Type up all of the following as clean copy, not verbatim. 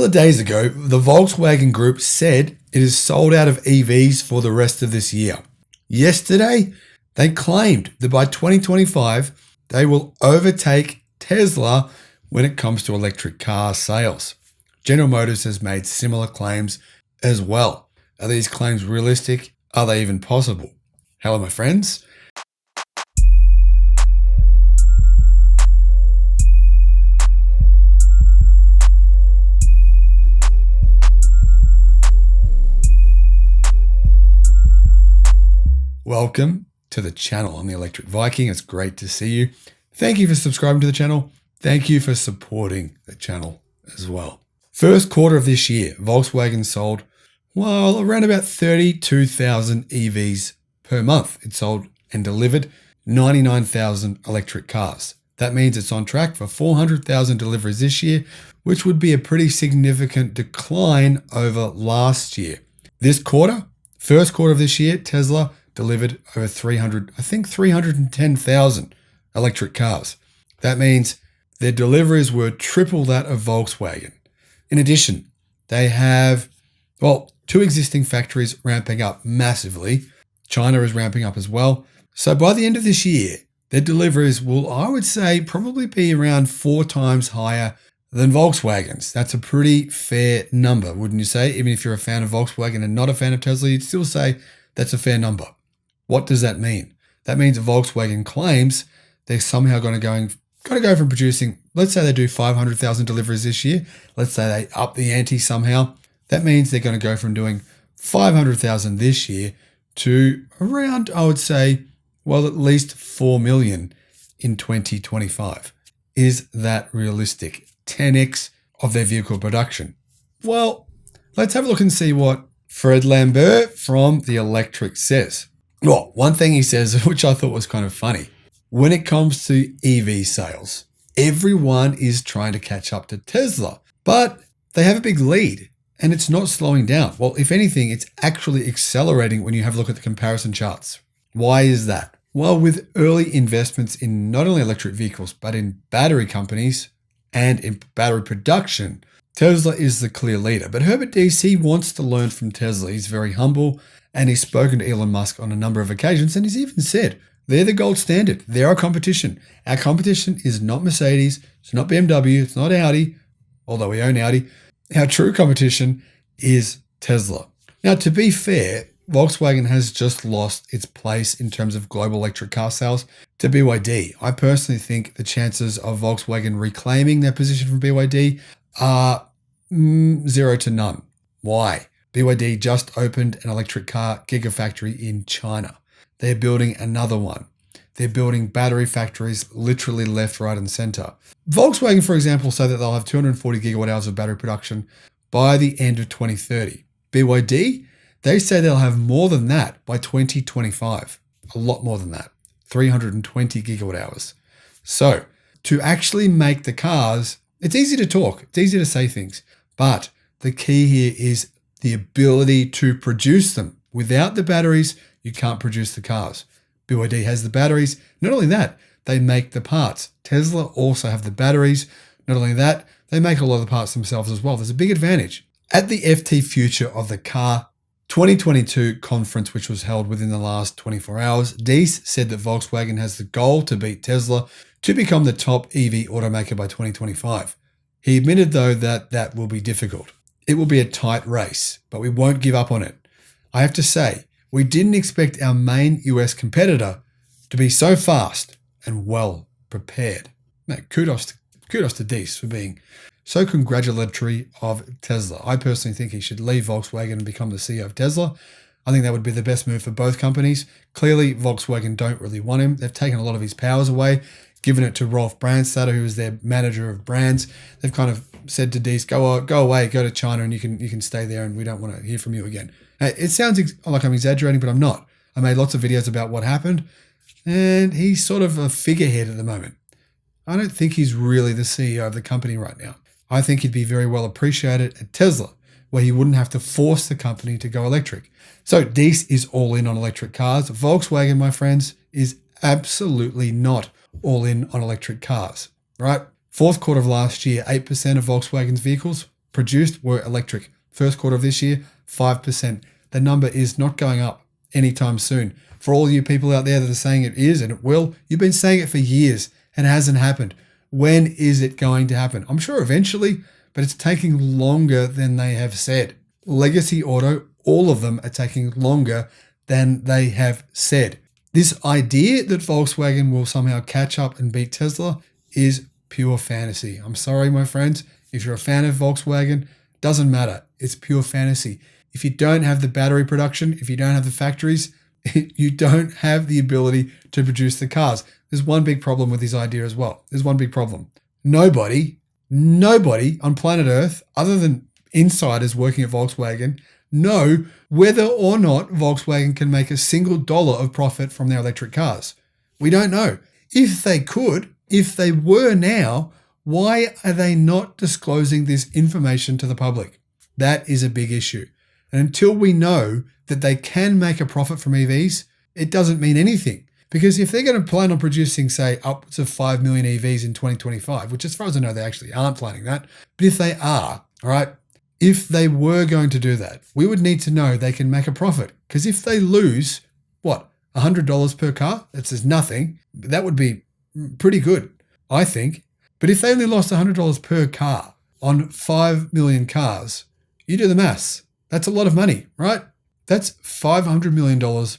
couple of days ago, the Volkswagen Group said it is sold out of EVs for the rest of this year. Yesterday, they claimed that by 2025, they will overtake Tesla when it comes to electric car sales. General Motors has made similar claims as well. Are these claims realistic? Are they even possible? Hello, my friends. Welcome to the channel. I'm the Electric Viking. It's great to see you. Thank you for subscribing to the channel. Thank you for supporting the channel as well. First quarter of this year, Volkswagen sold, around about 32,000 EVs per month. It sold and delivered 99,000 electric cars. That means it's on track for 400,000 deliveries this year, which would be a pretty significant decline over last year. This quarter, first quarter of this year, Tesla delivered over 310,000 electric cars. That means their deliveries were triple that of Volkswagen. In addition, they have, two existing factories ramping up massively. China is ramping up as well. So by the end of this year, their deliveries will, I would say, probably be around 4 times higher than Volkswagen's. That's a pretty fair number, wouldn't you say? Even if you're a fan of Volkswagen and not a fan of Tesla, you'd still say that's a fair number. What does that mean? That means Volkswagen claims they're somehow going to go from producing, let's say they do 500,000 deliveries this year. Let's say they up the ante somehow. That means they're going to go from doing 500,000 this year to around, I would say, at least 4 million in 2025. Is that realistic? 10x of their vehicle production. Well, let's have a look and see what Fred Lambert from The Electric says. Well, one thing he says, which I thought was kind of funny, when it comes to EV sales, everyone is trying to catch up to Tesla, but they have a big lead and it's not slowing down. Well, if anything, it's actually accelerating when you have a look at the comparison charts. Why is that? Well, with early investments in not only electric vehicles, but in battery companies and in battery production, Tesla is the clear leader. But Herbert Diess, he wants to learn from Tesla. He's very humble. And he's spoken to Elon Musk on a number of occasions, and he's even said, they're the gold standard. They're our competition. Our competition is not Mercedes, it's not BMW, it's not Audi, although we own Audi. Our true competition is Tesla. Now, to be fair, Volkswagen has just lost its place in terms of global electric car sales to BYD. I personally think the chances of Volkswagen reclaiming their position from BYD are 0 to none. Why? BYD just opened an electric car gigafactory in China. They're building another one. They're building battery factories literally left, right, and center. Volkswagen, for example, say that they'll have 240 gigawatt hours of battery production by the end of 2030. BYD, they say they'll have more than that by 2025. A lot more than that. 320 gigawatt hours. So to actually make the cars, it's easy to talk. It's easy to say things. But the key here is the ability to produce them. Without the batteries, you can't produce the cars. BYD has the batteries. Not only that, they make the parts. Tesla also have the batteries. Not only that, they make a lot of the parts themselves as well. There's a big advantage. At the FT Future of the Car 2022 conference, which was held within the last 24 hours, Diess said that Volkswagen has the goal to beat Tesla to become the top EV automaker by 2025. He admitted, though, that that will be difficult. It will be a tight race, but we won't give up on it. I have to say, we didn't expect our main US competitor to be so fast and well prepared. Kudos to Diess for being so congratulatory of Tesla. I personally think he should leave Volkswagen and become the CEO of Tesla. I think that would be the best move for both companies. Clearly, Volkswagen don't really want him. They've taken a lot of his powers away, given it to Rolf Brandstatter, who is their manager of brands. They've kind of said to Diess, go away, go to China, and you can stay there, and we don't want to hear from you again. It sounds like I'm exaggerating, but I'm not. I made lots of videos about what happened, and he's sort of a figurehead at the moment. I don't think he's really the CEO of the company right now. I think he'd be very well appreciated at Tesla, where he wouldn't have to force the company to go electric. So Diess is all in on electric cars. Volkswagen, my friends, is absolutely not all in on electric cars, right? Fourth quarter of last year, 8% of Volkswagen's vehicles produced were electric. First quarter of this year, 5%. The number is not going up anytime soon. For all you people out there that are saying it is and it will, you've been saying it for years and it hasn't happened. When is it going to happen? I'm sure eventually, but it's taking longer than they have said. Legacy auto, all of them are taking longer than they have said. This idea that Volkswagen will somehow catch up and beat Tesla is pure fantasy. I'm sorry, my friends. If you're a fan of Volkswagen, doesn't matter. It's pure fantasy. If you don't have the battery production, if you don't have the factories, you don't have the ability to produce the cars. There's one big problem with this idea as well. There's one big problem. Nobody on planet Earth, other than insiders working at Volkswagen, know whether or not Volkswagen can make a single dollar of profit from their electric cars. We don't know. If they could, if they were now, why are they not disclosing this information to the public? That is a big issue. And until we know that they can make a profit from EVs, it doesn't mean anything. Because if they're going to plan on producing, say, upwards of 5 million EVs in 2025, which as far as I know, they actually aren't planning that. But if they are, all right, if they were going to do that, we would need to know they can make a profit. Because if they lose, $100 per car, that says nothing. That would be pretty good, I think. But if they only lost $100 per car on 5 million cars, you do the maths. That's a lot of money, right? That's $500 million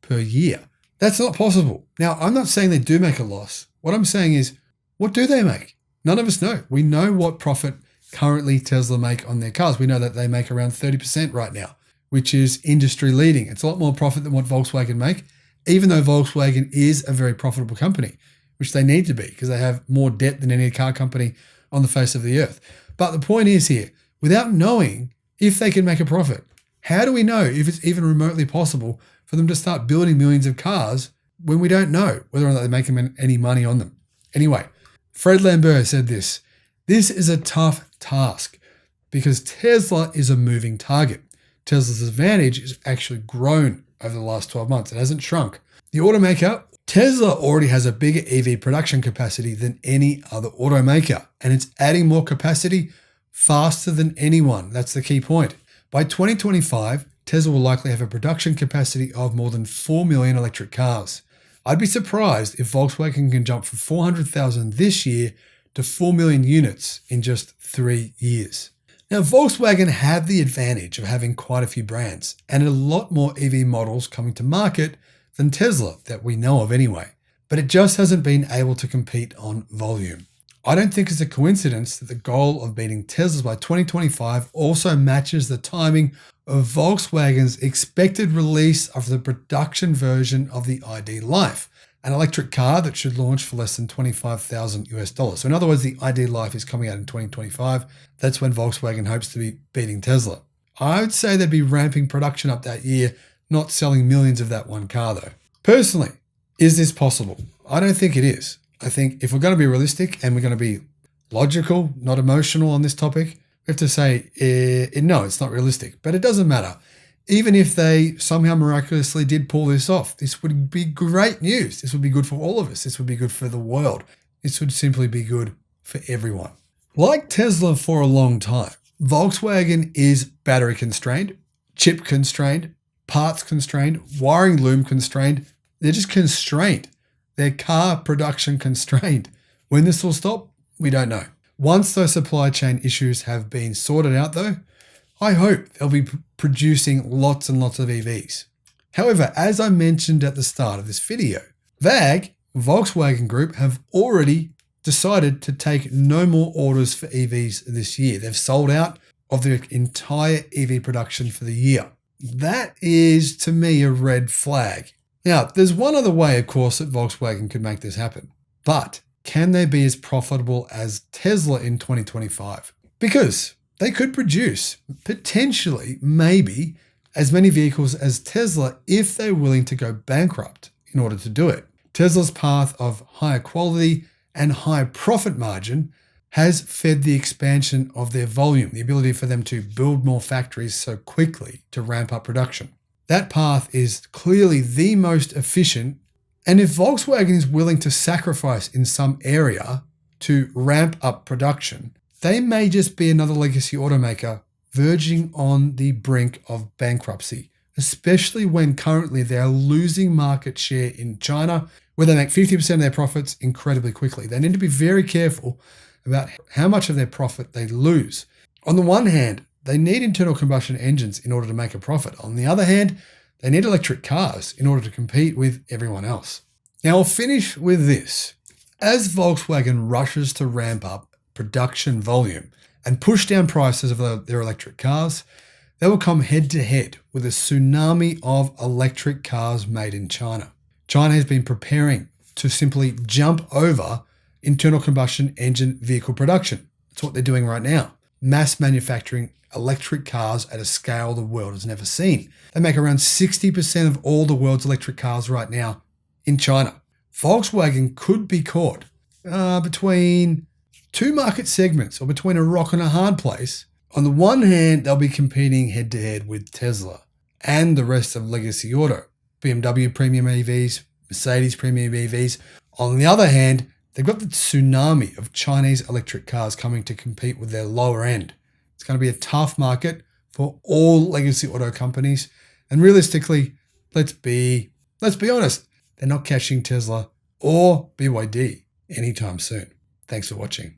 per year. That's not possible. Now, I'm not saying they do make a loss. What I'm saying is, what do they make? None of us know. We know what profit currently Tesla make on their cars. We know that they make around 30% right now, which is industry leading. It's a lot more profit than what Volkswagen make, even though Volkswagen is a very profitable company, which they need to be because they have more debt than any car company on the face of the earth. But the point is here, without knowing if they can make a profit, how do we know if it's even remotely possible for them to start building millions of cars when we don't know whether or not they're making any money on them? Anyway, Fred Lambert said this is a tough task because Tesla is a moving target. Tesla's advantage has actually grown over the last 12 months. It hasn't shrunk. The automaker, Tesla already has a bigger EV production capacity than any other automaker, and it's adding more capacity faster than anyone. That's the key point. By 2025, Tesla will likely have a production capacity of more than 4 million electric cars. I'd be surprised if Volkswagen can jump from 400,000 this year to 4 million units in just 3 years. Now, Volkswagen have the advantage of having quite a few brands and a lot more EV models coming to market than Tesla that we know of anyway, but it just hasn't been able to compete on volume. I don't think it's a coincidence that the goal of beating Tesla by 2025 also matches the timing of Volkswagen's expected release of the production version of the ID Life, an electric car that should launch for less than $25,000. So in other words, the ID Life is coming out in 2025. That's when Volkswagen hopes to be beating Tesla. I would say they'd be ramping production up that year, not selling millions of that one car though. Personally, is this possible? I don't think it is. I think if we're going to be realistic and we're going to be logical, not emotional on this topic, we have to say, no, it's not realistic. But it doesn't matter. Even if they somehow miraculously did pull this off, this would be great news. This would be good for all of us. This would be good for the world. This would simply be good for everyone. Like Tesla for a long time, Volkswagen is battery constrained, chip constrained, parts constrained, wiring loom constrained. They're just constrained. They're car production constrained. When this will stop, we don't know. Once those supply chain issues have been sorted out though, I hope they'll be producing lots and lots of EVs. However, as I mentioned at the start of this video, VAG, Volkswagen Group, have already decided to take no more orders for EVs this year. They've sold out of their entire EV production for the year. That is, to me, a red flag. Now, there's one other way, of course, that Volkswagen could make this happen. But can they be as profitable as Tesla in 2025? Because they could produce, potentially, maybe, as many vehicles as Tesla if they're willing to go bankrupt in order to do it. Tesla's path of higher quality and high profit margin has fed the expansion of their volume, the ability for them to build more factories so quickly to ramp up production. That path is clearly the most efficient, and if Volkswagen is willing to sacrifice in some area to ramp up production, they may just be another legacy automaker verging on the brink of bankruptcy, especially when currently they are losing market share in China, where they make 50% of their profits incredibly quickly. They need to be very careful about how much of their profit they lose. On the one hand, they need internal combustion engines in order to make a profit. On the other hand, they need electric cars in order to compete with everyone else. Now, I'll finish with this. As Volkswagen rushes to ramp up production volume and push down prices of their electric cars, they will come head to head with a tsunami of electric cars made in China. China has been preparing to simply jump over internal combustion engine vehicle production. That's what they're doing right now. Mass manufacturing electric cars at a scale the world has never seen. They make around 60% of all the world's electric cars right now in China. Volkswagen could be caught between two market segments, or between a rock and a hard place. On the one hand, they'll be competing head-to-head with Tesla and the rest of legacy auto, BMW premium EVs, Mercedes premium EVs. On the other hand, they've got the tsunami of Chinese electric cars coming to compete with their lower end. It's going to be a tough market for all legacy auto companies. And realistically, let's be honest, they're not catching Tesla or BYD anytime soon. Thanks for watching.